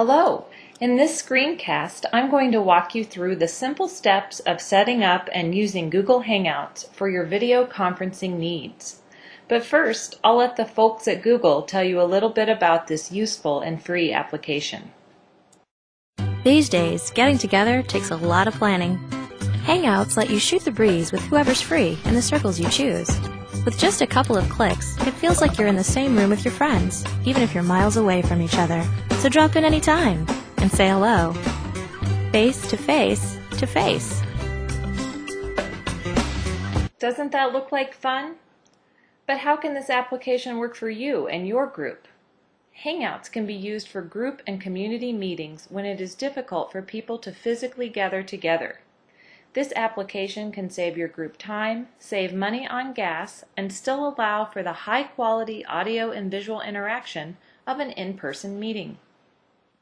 Hello! In this screencast, I'm going to walk you through the simple steps of setting up and using Google Hangouts for your video conferencing needs. But first, I'll let the folks at Google tell you a little bit about this useful and free application. These days, getting together takes a lot of planning. Hangouts let you shoot the breeze with whoever's free in the circles you choose. With just a couple of clicks, it feels like you're in the same room with your friends, even if you're miles away from each other. So drop in anytime and say hello. Face to face to face. Doesn't that look like fun? But how can this application work for you and your group? Hangouts can be used for group and community meetings when it is difficult for people to physically gather together. This application can save your group time, save money on gas, and still allow for the high-quality audio and visual interaction of an in-person meeting.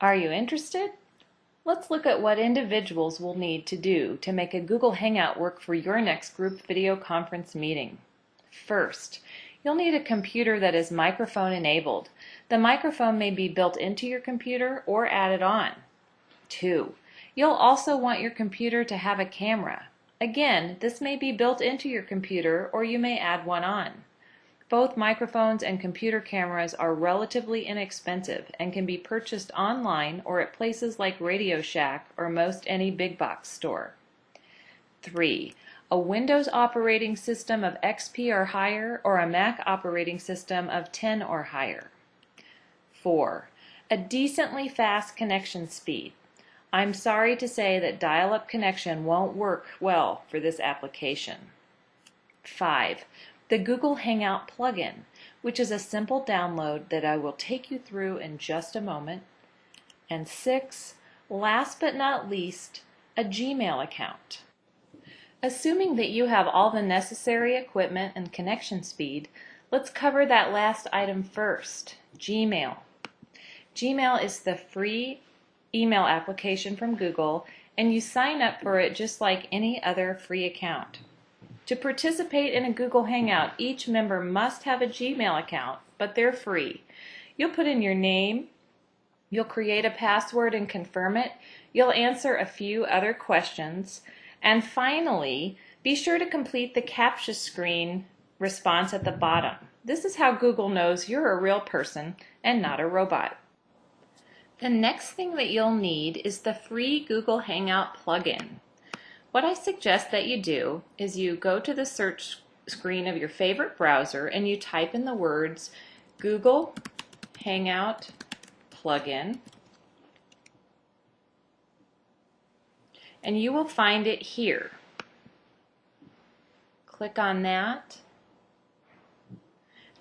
Are you interested? Let's look at what individuals will need to do to make a Google Hangout work for your next group video conference meeting. First, you'll need a computer that is microphone enabled. The microphone may be built into your computer or added on. 2. You'll also want your computer to have a camera. Again, this may be built into your computer or you may add one on. Both microphones and computer cameras are relatively inexpensive and can be purchased online or at places like Radio Shack or most any big box store. 3. A Windows operating system of XP or higher or a Mac operating system of 10 or higher. 4. A decently fast connection speed. I'm sorry to say that dial-up connection won't work well for this application. 5. The Google Hangout plugin, which is a simple download that I will take you through in just a moment. And 6. Last but not least, a Gmail account. Assuming that you have all the necessary equipment and connection speed, let's cover that last item first, Gmail. Gmail is the free email application from Google, and you sign up for it just like any other free account. To participate in a Google Hangout, each member must have a Gmail account, but they're free. You'll put in your name, you'll create a password and confirm it, you'll answer a few other questions, and finally, be sure to complete the CAPTCHA screen response at the bottom. This is how Google knows you're a real person and not a robot. The next thing that you'll need is the free Google Hangout plugin. What I suggest that you do is you go to the search screen of your favorite browser and you type in the words Google Hangout plugin, and you will find it here. Click on that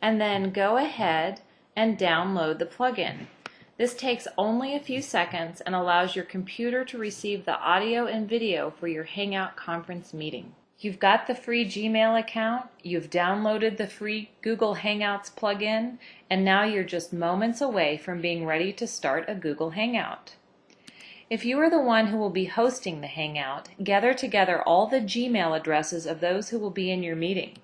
and then go ahead and download the plugin. This takes only a few seconds and allows your computer to receive the audio and video for your Hangout conference meeting. You've got the free Gmail account, you've downloaded the free Google Hangouts plugin, and now you're just moments away from being ready to start a Google Hangout. If you are the one who will be hosting the Hangout, gather together all the Gmail addresses of those who will be in your meeting.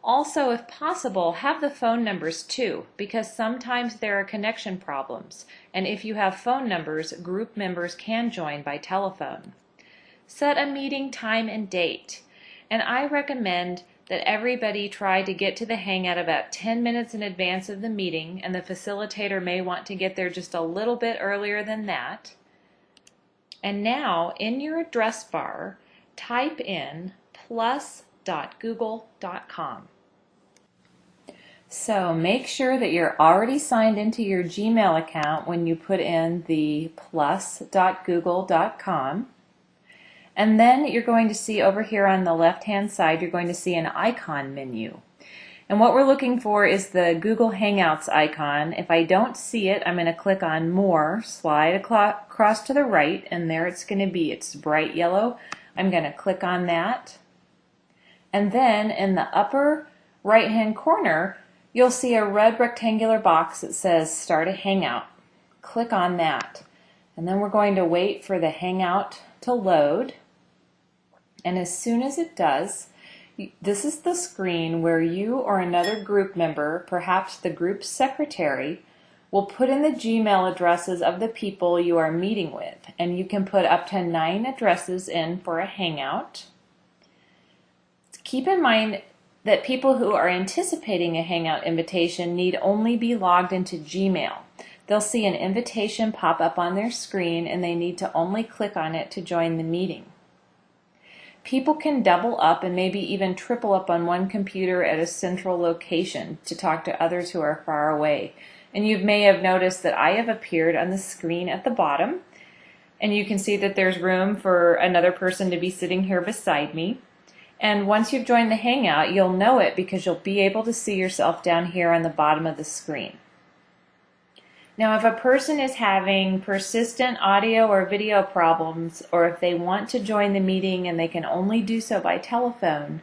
Also, if possible, have the phone numbers too, because sometimes there are connection problems, and if you have phone numbers, group members can join by telephone. Set a meeting time and date, and I recommend that everybody try to get to the Hangout about 10 minutes in advance of the meeting, and the facilitator may want to get there just a little bit earlier than that. And now, in your address bar, type in plus.google.com. So make sure that you're already signed into your Gmail account when you put in the plus.google.com. And then you're going to see over here on the left-hand side, you're going to see an icon menu. And what we're looking for is the Google Hangouts icon. If I don't see it, I'm going to click on More, slide across to the right, and there it's going to be. It's bright yellow. I'm going to click on that. And then in the upper right-hand corner, you'll see a red rectangular box that says Start a Hangout. Click on that. And then we're going to wait for the Hangout to load. And as soon as it does, this is the screen where you or another group member, perhaps the group secretary, We'll put in the Gmail addresses of the people you are meeting with, and you can put up to 9 addresses in for a Hangout. Keep in mind that people who are anticipating a Hangout invitation need only be logged into Gmail. They'll see an invitation pop up on their screen, and they need to only click on it to join the meeting. People can double up and maybe even triple up on one computer at a central location to talk to others who are far away. And you may have noticed that I have appeared on the screen at the bottom, and you can see that there's room for another person to be sitting here beside me. And once you've joined the Hangout, you'll know it because you'll be able to see yourself down here on the bottom of the screen. Now, if a person is having persistent audio or video problems, or if they want to join the meeting and they can only do so by telephone,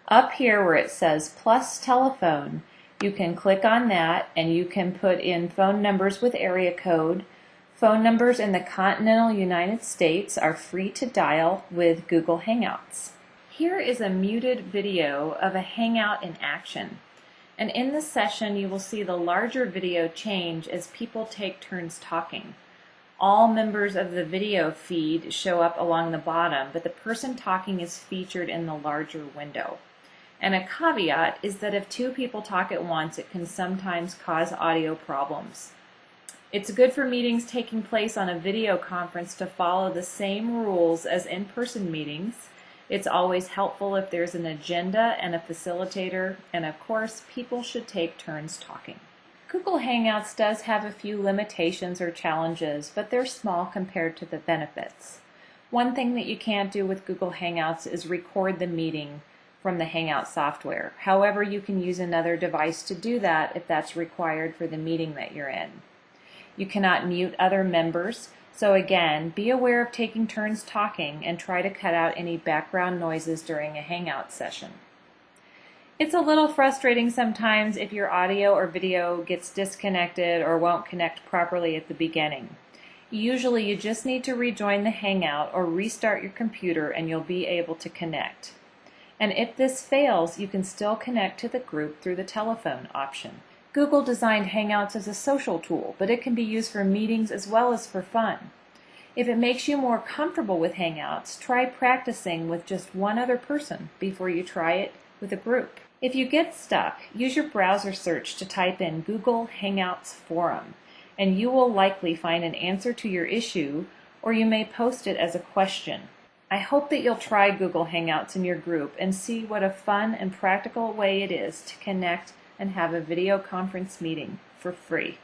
up here where it says plus telephone, you can click on that and you can put in phone numbers with area code. Phone numbers in the continental United States are free to dial with Google Hangouts. Here is a muted video of a Hangout in action. And in this session, you will see the larger video change as people take turns talking. All members of the video feed show up along the bottom, but the person talking is featured in the larger window. And a caveat is that if 2 people talk at once, it can sometimes cause audio problems. It's good for meetings taking place on a video conference to follow the same rules as in-person meetings. It's always helpful if there's an agenda and a facilitator, and of course, people should take turns talking. Google Hangouts does have a few limitations or challenges, but they're small compared to the benefits. One thing that you can't do with Google Hangouts is record the meeting from the Hangout software. However, you can use another device to do that if that's required for the meeting that you're in. You cannot mute other members. So again, be aware of taking turns talking and try to cut out any background noises during a Hangout session. It's a little frustrating sometimes if your audio or video gets disconnected or won't connect properly at the beginning. Usually you just need to rejoin the Hangout or restart your computer and you'll be able to connect. And if this fails, you can still connect to the group through the telephone option. Google designed Hangouts as a social tool, but it can be used for meetings as well as for fun. If it makes you more comfortable with Hangouts, try practicing with just one other person before you try it with a group. If you get stuck, use your browser search to type in Google Hangouts Forum, and you will likely find an answer to your issue, or you may post it as a question. I hope that you'll try Google Hangouts in your group and see what a fun and practical way it is to connect and have a video conference meeting for free.